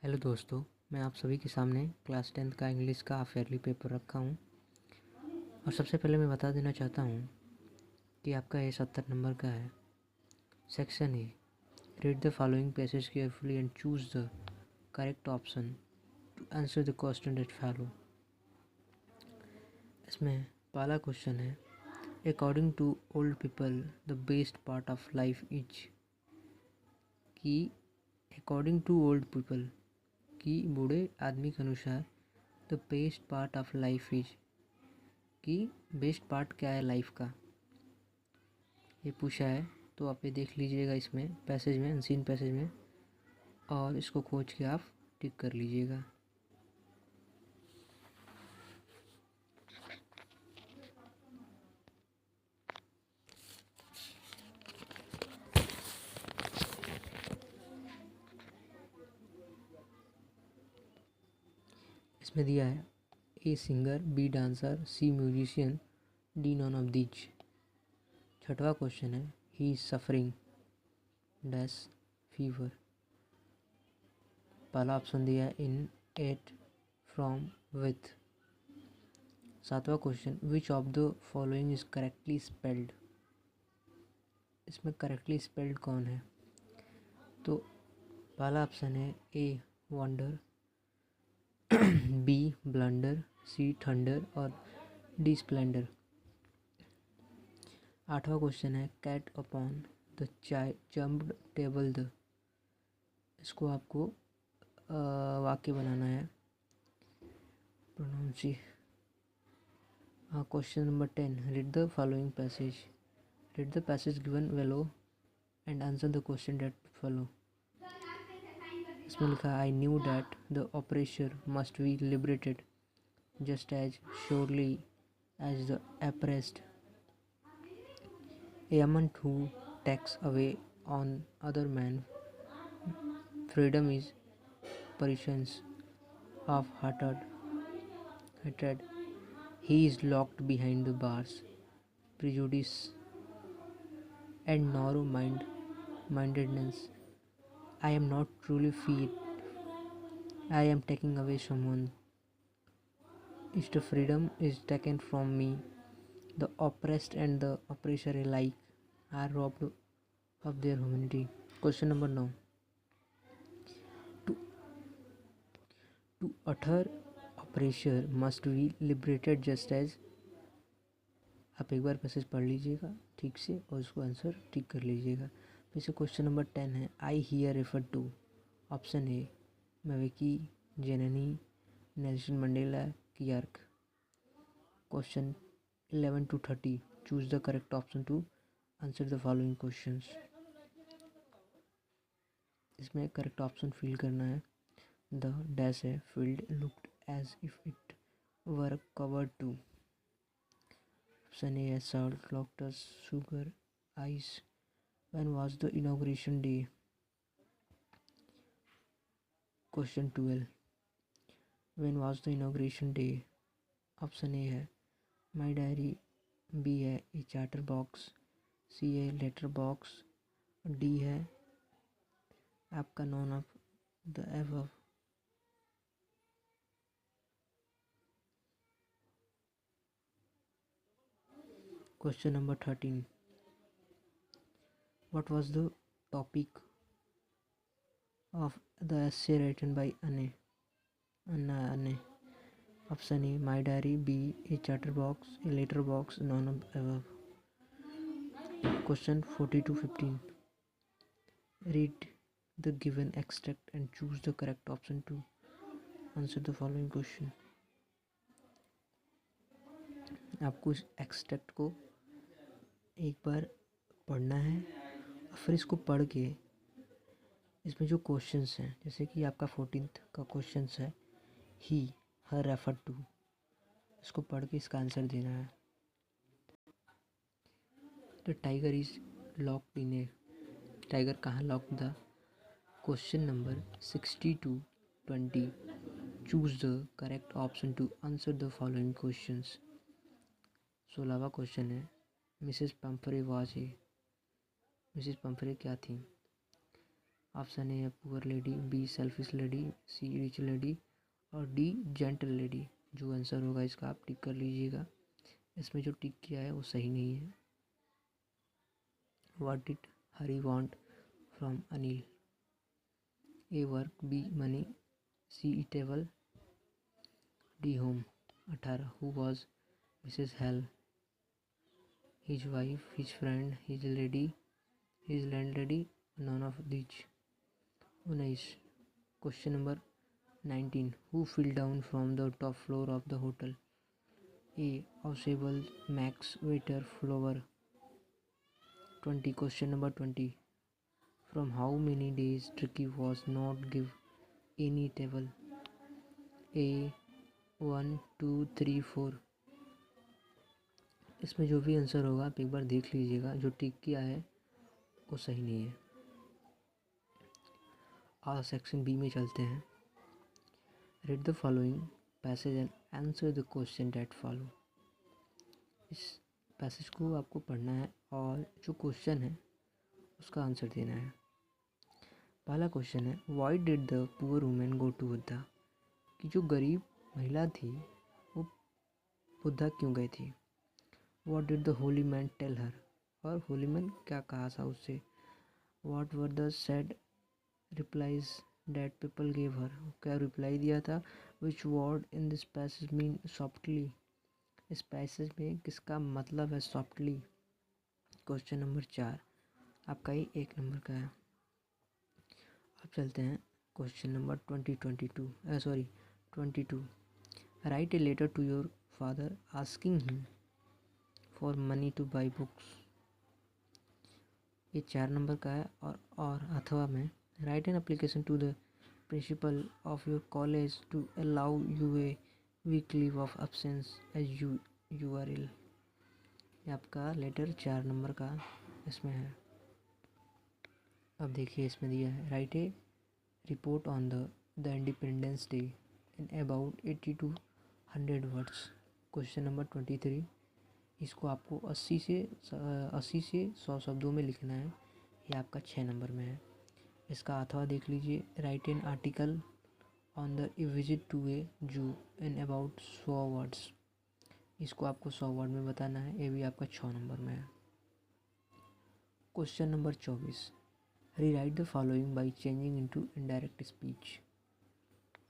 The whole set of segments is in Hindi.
हेलो दोस्तों, मैं आप सभी के सामने क्लास 10th का इंग्लिश का हाफ ईयरली पेपर रखा हूँ। और सबसे पहले मैं बता देना चाहता हूँ कि आपका ये 70 नंबर का है। Section A, read the following passage carefully and choose the correct option to answer the question that follow. इसमें पहला क्वेश्चन है, according to old people the best part of life is. कि अकॉर्डिंग टू ओल्ड पीपल, कि बूढ़े आदमी के अनुसार the best part of life is, कि बेस्ट पार्ट क्या है लाइफ का, ये पूछा है। तो आप ये देख लीजिएगा इसमें पैसेज में, अनसीन पैसेज में, और इसको खोज के आप टिक कर लीजिएगा। इसमें दिया है A singer, B dancer, C musician, D none of these. छठवां क्वेश्चन है, he is suffering dash fever. पहला ऑप्शन दिया है इन, एट, फ्रॉम, विथ। सातवां question, which of the following is correctly spelled. इसमें करेक्टली स्पेल्ड कौन है? तो पहला ऑप्शन है A wonder, B blunder, C thunder और डी स्प्लेंडर। आठवां क्वेश्चन है, cat upon the jumped table the. इसको आपको वाक्य बनाना है, प्रोनाउंसी। Question number 10, read the following passage. Read the passage given below and answer the question that follow. इसमें लिखा है, I knew that the operation must be liberated just as surely as the oppressed. A woman who takes away on other man freedom is prisons of hatred. He is locked behind the bars, prejudice and narrow mindedness. I am not truly free. I am taking away someone. If the freedom is taken from me, the oppressed and the oppressor alike are robbed of their humanity. Question number 9. To utter oppressor must be liberated just as। आप एक बार पैसेज पढ़ लीजिएगा ठीक से और उसको आंसर टिक कर लीजिएगा। फिर से क्वेश्चन नंबर 10 है, I here refer to. Option A Mbeki, Jenny, Nelson Mandela, Clark. Question 11 to 30, choose the correct option to answer the following questions. इसमें करेक्ट ऑप्शन फिल करना है। द डैश है, field looked as if it were covered to. Option A है, salt, lactose, sugar, ice. When was the inauguration day. Question 12, when was the inauguration day. Option A है माई डायरी, बी है ए चार्टर बॉक्स, सी है लेटर बॉक्स, डी है आपका none of the above. Question number 13, what was the topic of the essay written by Anna? Option A, my diary, B, a chatterbox, a letterbox, none of above. Question 40 to 15, read the given extract and choose the correct option to answer the following question. आपको इस एक्सट्रैक्ट को एक बार पढ़ना है और फिर इसको पढ़ के इसमें जो क्वेश्चंस हैं, जैसे कि आपका 14th का क्वेश्चंस है, ही हर रेफर टू, इसको पढ़ के इसका आंसर देना है। The tiger is locked in a. Tiger कहाँ लॉक्ड था? Question number 60 to 20, choose the correct option to answer the following questions. 16वां क्वेश्चन है, Mrs Pumphrey was a. Mrs Pumphrey क्या थी? ऑप्शन ए है poor lady, B selfish lady, C rich lady और डी जेंटल लेडी। जो आंसर होगा इसका आप टिक कर लीजिएगा। इसमें जो टिक किया है वो सही नहीं है। What did Hari want from Anil? A work, B money, C eatable, D home. 18 who was Mrs Hale? His wife, his friend, his lady, his landlady, none of which. 19 question number 19 who fell down from the top floor of the hotel? A. Ausable, Max, waiter, flower. 20 question number 20 from how many days Tricky was not give any table? A. 1 2 3 4। इसमें जो भी आंसर होगा आप एक बार देख लीजिएगा। जो टिक किया है वो सही नहीं है। आज सेक्शन बी में चलते हैं। Read the following passage and answer the question that follow. इस पैसेज को आपको पढ़ना है और जो क्वेश्चन है उसका आंसर देना है। पहला क्वेश्चन है why did the poor women go to Buddha? कि जो गरीब महिला थी वो बुद्धा क्यों गई थी? What did the holy man tell her? और होली मैन क्या कहा था उससे? What were the sad replies that people gave her? क्या रिप्लाई दिया था? Which word in this passage mean softly? इस पैसेज में किसका मतलब है सॉफ्टली? क्वेश्चन नंबर 4 आपका ही 1 नंबर का है। अब चलते हैं question number 22 write a letter to your father asking him for money to buy books. ये 4 नंबर का है। और अथवा में write an application to the principal of your college to allow you a week leave of absence as you are ill. ये आपका लेटर 4 नंबर का इसमें है। अब देखिए इसमें दिया है write A report on the independence day in about 80 to 100 words. Question number 23 इसको आपको 80 से 100 शब्दों में लिखना है। ये आपका 6 नंबर में है। इसका अथवा देख लीजिए write an article on the visit to a zoo in about 100 words. इसको आपको 100 वर्ड में बताना है। ये भी आपका 6 नंबर में है। Question number 24 rewrite the following by changing into indirect speech.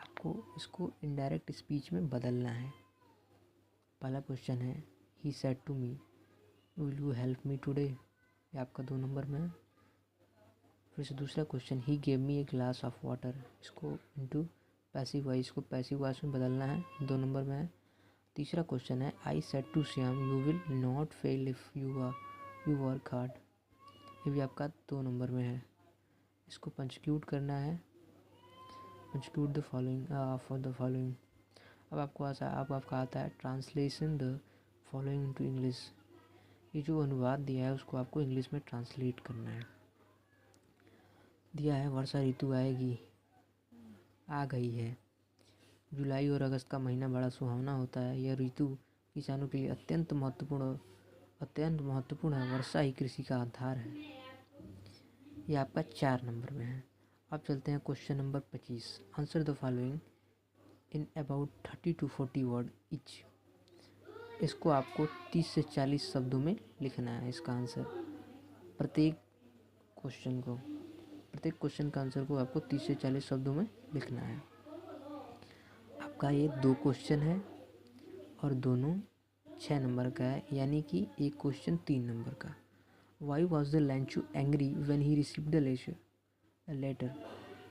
आपको इसको इनडायरेक्ट स्पीच में बदलना है। पहला क्वेश्चन है he said to me will you help me today. ये आपका 2 नंबर में है। फिर से दूसरा question he gave me a glass of water. इसको इनटू पैसिव वॉइस को पैसिव वॉइस में बदलना है। 2 नंबर में है। तीसरा क्वेश्चन है I said to Shyam you will not fail if you work hard. ये भी आपका 2 नंबर में है। इसको पंचक्यूट करना है। Punctuate the following for the following. अब आपका आता है translation the following into English. ये जो अनुवाद दिया है उसको आपको इंग्लिश में ट्रांसलेट करना है। दिया है वर्षा ऋतु आएगी, आ गई है। जुलाई और अगस्त का महीना बड़ा सुहावना होता है। यह ऋतु किसानों के लिए अत्यंत महत्वपूर्ण है। वर्षा ही कृषि का आधार है। ये आपका 4 नंबर में है। अब चलते हैं question number 25 answer the following in about 30 to 40 word etch. इसको आपको 30 से 40 शब्दों में लिखना है। इसका आंसर प्रत्येक क्वेश्चन का आंसर को आपको 30 से 40 शब्दों में लिखना है। आपका ये 2 क्वेश्चन है और दोनों 6 नंबर का है, यानी कि एक क्वेश्चन 3 नंबर का। Why was the Lencho angry when he received the letter.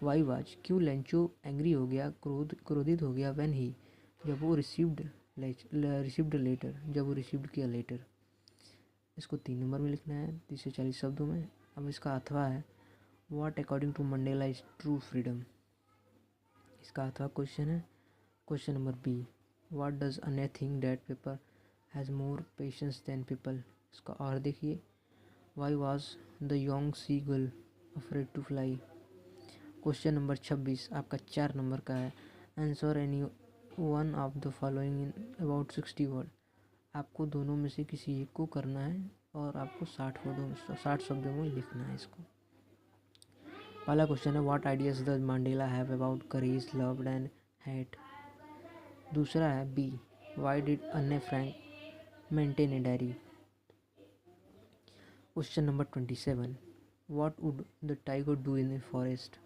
Why was क्यों लेंचो एंग्री हो गया, क्रोधित हो गया, व्हेन ही जब वो रिसीव्ड लेटर, जब वो रिसीव्ड किया लेटर। इसको 3 नंबर में लिखना है 30 से 40 शब्दों में। अब इसका अथवा है what according to Mandela is true freedom. इसका अथवा क्वेश्चन है question number B what does a think that paper has more patience than people. इसका और देखिए why was the young seagull afraid to fly. Question number 26 आपका 4 नंबर का है answer any one of the following in about 60 word. आपको दोनों में से किसी एक को करना है और आपको 60 शब्दों में लिखना है इसको। पहला क्वेश्चन है what ideas does Mandela have about courage love and hate. दूसरा है बी व्हाई डिड अन्ने Frank maintain a diary. Question number 27 what would the tiger do in a forest.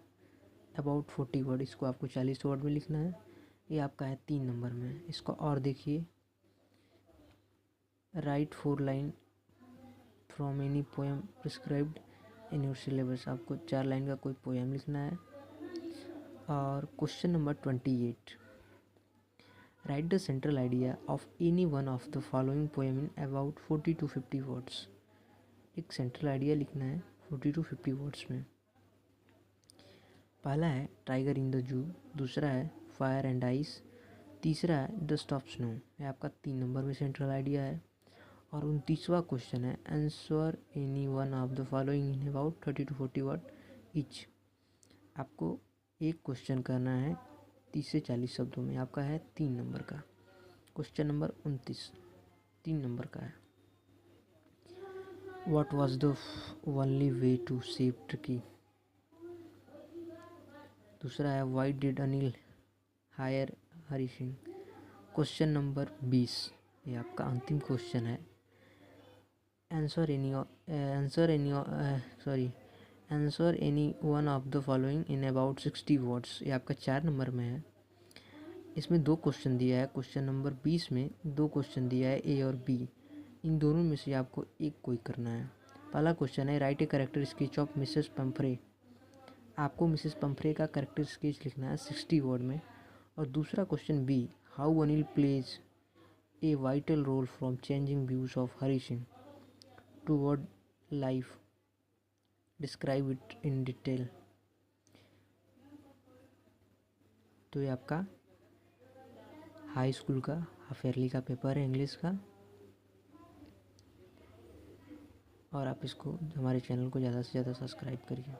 About 40 word, इसको आपको 40 वर्ड में लिखना है। ये आपका है 3 नंबर में। इसको और देखिए, right 4 line from any poem prescribed in your syllabus, आपको 4 लाइन का कोई पोएम लिखना है। और question number 28 right the central idea of any one of the following poem in about 40 to 50 words. एक सेंट्रल आइडिया लिखना है 40 to 50 वर्ड्स में। पहला है टाइगर इन द जू, दूसरा है फायर एंड आइस, तीसरा है डस्ट ऑफ स्नो। ये आपका 3 नंबर में सेंट्रल आइडिया है। और 29वां क्वेश्चन है answer any one of the following in about 30 to 40 word each. आपको एक क्वेश्चन करना है 30 से 40 शब्दों में। आपका है 3 नंबर का। क्वेश्चन नंबर 29 3 नंबर का है what was the only way to save Tricki. दूसरा है why did Anil hire Hari Singh. Question number 20 ये आपका अंतिम क्वेश्चन है answer any one of the following in about 60 words. ये आपका 4 नंबर में है। इसमें 2 क्वेश्चन दिया है। क्वेश्चन नंबर 20 में 2 क्वेश्चन दिया है ए और बी, इन दोनों में से आपको एक कोई करना है। पहला क्वेश्चन है write a character sketch of Mrs Pumphrey. आपको मिसेस पंफ्रे का कैरेक्टर स्केच लिखना है 60 वर्ड में। और दूसरा question B how Anil plays a vital role from changing views of Hari Singh toward life, describe it in detail. तो ये आपका हाई स्कूल का हाफ ईयरली का पेपर है इंग्लिश का। और आप इसको हमारे चैनल को ज़्यादा से ज़्यादा सब्सक्राइब करिए।